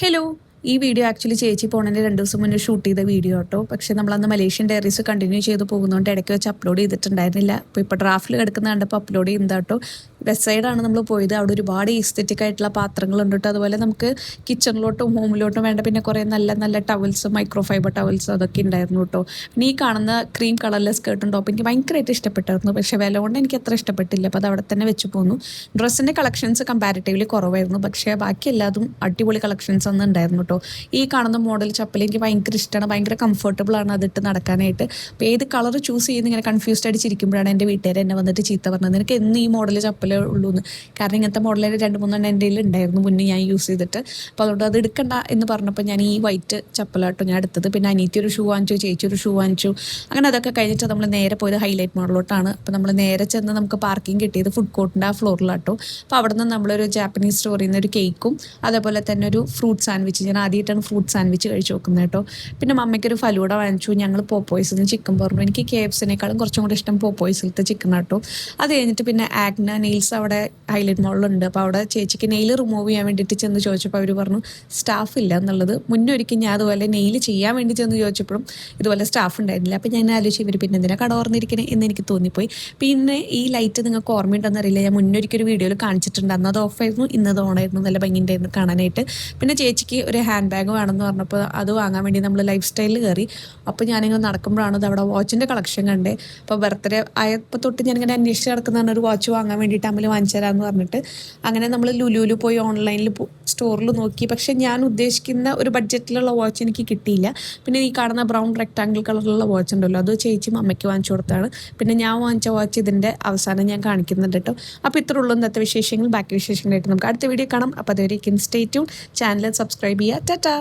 Hello. ഈ video actually ചേച്ചി പോണതിൻ്റെ 2 ദിവസം മുന്നേ ഷൂട്ട് ചെയ്ത വീഡിയോ കേട്ടോ. പക്ഷേ നമ്മളന്ന് മലേഷ്യൻ ഡയറീസ് കണ്ടിന്യൂ ചെയ്ത് പോകുന്നതുകൊണ്ട് ഇടയ്ക്ക് വെച്ച് അപ്ലോഡ് ചെയ്തിട്ടുണ്ടായിരുന്നില്ല. ഇപ്പോൾ ഡ്രാഫ്റ്റിൽ കിടക്കുന്ന കണ്ടപ്പോൾ അപ്ലോഡ് ചെയ്യുന്നത് കേട്ടോ. വെസ്റ്റ് സൈഡാണ് നമ്മൾ പോയത്. അവിടെ ഒരുപാട് ഈസ്തെറ്റിക് ആയിട്ടുള്ള പാത്രങ്ങളുണ്ട് കേട്ടോ. അതുപോലെ നമുക്ക് കിച്ചണിലോട്ടും ഹോമിലോട്ടും വേണ്ട പിന്നെ കുറേ നല്ല നല്ല ടവൽസ്, മൈക്രോ ഫൈബർ ടവൽസ് അതൊക്കെ ഉണ്ടായിരുന്നു കേട്ടോ. പിന്നെ ഈ കാണുന്ന ക്രീം കളറിലെ സ്കേർട്ടും ടോപ്പ് എനിക്ക് ഭയങ്കരമായിട്ട് ഇഷ്ടപ്പെട്ടായിരുന്നു. പക്ഷേ വില കൊണ്ട് എനിക്ക് അത്ര ഇഷ്ടപ്പെട്ടില്ല. അപ്പോൾ അത് അവിടെ തന്നെ വെച്ച് പോന്നു. ഡ്രസ്സിൻ്റെ കളക്ഷൻസ് കമ്പാരിറ്റീവ്ലി കുറവായിരുന്നു. പക്ഷേ ബാക്കി എല്ലാതും അടിപൊളി കളക്ഷൻസ് ഒന്നും ഉണ്ടായിരുന്നു കേട്ടോ. ഈ കാണുന്ന മോഡൽ ചപ്പൽ എനിക്ക് ഭയങ്കര ഇഷ്ടമാണ്. ഭയങ്കര കംഫർട്ടബിൾ ആണ് അതിട്ട് നടക്കാനായിട്ട്. അപ്പോൾ ഏത് കളർ ചൂസ് ചെയ്യുന്ന ഇങ്ങനെ കൺഫ്യൂസ്ഡ് അടിച്ചിരിക്കുമ്പോഴാണ് എൻ്റെ വീട്ടുകാർ എന്നെ വന്നിട്ട് ചീത്ത പറഞ്ഞത്, നിനക്ക് എന്ന് ഈ മോഡൽ ചപ്പലേ ഉള്ളൂ എന്ന്. കാരണം ഇങ്ങനത്തെ മോഡൽ 2-3 എൻ്റെ കയ്യിൽ ഉണ്ടായിരുന്നു മുന്നേ ഞാൻ യൂസ് ചെയ്തിട്ട്. അപ്പോൾ അതുകൊണ്ട് അത് എടുക്കണ്ട എന്ന് പറഞ്ഞപ്പോൾ ഞാൻ ഈ വൈറ്റ് ചപ്പലാട്ടോ ഞാൻ എടുത്തത്. പിന്നെ അനിയത്തി ഒരു ഷൂ വാങ്ങിച്ചു, ചേച്ചി ഒരു ഷൂ വാങ്ങിച്ചു. അങ്ങനെ അതൊക്കെ കഴിഞ്ഞിട്ട് നമ്മൾ നേരെ പോയത് ഹൈലൈറ്റ് മോഡലോട്ടാണ്. അപ്പോൾ നമ്മൾ നേരെ ചെന്ന് നമുക്ക് പാർക്കിംഗ് കിട്ടിയത് ഫുഡ് കോർട്ടിൻ്റെ ആ ഫ്ലോറിലാട്ടോ. അപ്പോൾ അവിടെ നിന്ന് നമ്മളൊരു ജാപ്പനീസ് സ്റ്റോറിൽ നിന്ന് ഒരു കേക്കും അതേപോലെ തന്നെ ഒരു ഫ്രൂട്ട് സാൻഡ്വിച്ച്, ഞാൻ ആദ്യമായിട്ടാണ് ഫ്രൂട്ട് സാൻഡ്വിച്ച് കഴിച്ച് നോക്കുന്നത് കേട്ടോ. പിന്നെ മമ്മയ്ക്കൊരു ഫലൂഡ വാങ്ങിച്ചു. ഞങ്ങൾ പോപ്പോയ്സിൽ നിന്ന് ചിക്കൻ പറഞ്ഞു. എനിക്ക് KFCനേക്കാളും കുറച്ചും കൂടി ഇഷ്ടം പോപ്പോയ്സിലത്തെ ചിക്കൻ കേട്ടോ. അത് കഴിഞ്ഞിട്ട് പിന്നെ ആഗ്ന നെയിൽസ് അവിടെ ഹൈലൈറ്റ് മോളിലുണ്ട്. അപ്പോൾ അവിടെ ചേച്ചിക്ക് നെയിൽ റിമൂവ് ചെയ്യാൻ വേണ്ടിയിട്ട് ചെന്ന് ചോദിച്ചപ്പോൾ അവർ പറഞ്ഞു സ്റ്റാഫ് ഇല്ല എന്നുള്ളത്. മുന്നേ ഒരിക്കൽ ഞാൻ അതുപോലെ നെയിൽ ചെയ്യാൻ വേണ്ടി ചെന്ന് ചോദിച്ചപ്പോഴും ഇതുപോലെ സ്റ്റാഫ് ഉണ്ടായിരുന്നില്ല. അപ്പോൾ ഞാൻ ആലോചിച്ച് ഇവർ പിന്നെ എന്തിനാ കട ഓർന്നിരിക്കണേ എന്ന് എനിക്ക് തോന്നിപ്പോയി. പിന്നെ ഈ ലൈറ്റ് നിങ്ങൾക്ക് ഓർമ്മയുണ്ടെന്നറിയില്ല, ഞാൻ മുന്നേ ഒരിക്കൽ വീഡിയോയിൽ കാണിച്ചിട്ടുണ്ട്. അന്നത് ഓഫായിരുന്നു, ഇന്നത് ഓണായിരുന്നു. നല്ല ഭംഗിയുണ്ടായിരുന്നു കാണാനായിട്ട്. പിന്നെ ചേച്ചിക്ക് ഒരു ഹാൻഡ് ബാഗ് വേണമെന്ന് പറഞ്ഞപ്പോൾ അത് വാങ്ങാൻ വേണ്ടി നമ്മൾ ലൈഫ് സ്റ്റൈലിൽ കയറി. അപ്പോൾ ഞാനിങ്ങനെ നടക്കുമ്പോഴാണ് അത് അവിടെ വാച്ചിൻ്റെ കളക്ഷൻ കണ്ടേ. അപ്പോൾ ബർത്ത്ഡേ ആയപ്പോൾ തൊട്ട് ഞാനിങ്ങനെ അന്വേഷിച്ച് നടക്കുന്നതാണ് ഒരു വാച്ച് വാങ്ങാൻ വേണ്ടിയിട്ട് അമ്മൽ വാങ്ങിച്ചു തരാമെന്ന് പറഞ്ഞിട്ട്. അങ്ങനെ നമ്മൾ ലുലുവിൽ പോയി ഓൺലൈനിൽ സ്റ്റോറിൽ നോക്കി. പക്ഷേ ഞാൻ ഉദ്ദേശിക്കുന്ന ഒരു ബഡ്ജറ്റിലുള്ള വാച്ച് എനിക്ക് കിട്ടിയില്ല. പിന്നെ ഈ കാണുന്ന ബ്രൗൺ റെക്ടാങ്കിൾ കളറിലുള്ള വാച്ച് ഉണ്ടല്ലോ, അത് ചേച്ചി അമ്മയ്ക്ക് വാങ്ങിച്ചു കൊടുത്താണ്. പിന്നെ ഞാൻ വാങ്ങിച്ച വാച്ച് ഇതിൻ്റെ അവസാനം ഞാൻ കാണിക്കുന്നുണ്ട് കേട്ടോ. അപ്പോൾ ഇത്ര ഉള്ളൂ ഇന്നത്തെ വിശേഷങ്ങൾ. ബാക്കി വിശേഷങ്ങളായിട്ട് നമുക്ക് അടുത്ത വീഡിയോ കാണാം. അപ്പോൾ അതുവരേക്കും സ്റ്റേ ട്യൂൺ. ചാനൽ സബ്സ്ക്രൈബ് ചെയ്യുക. ടാറ്റാ.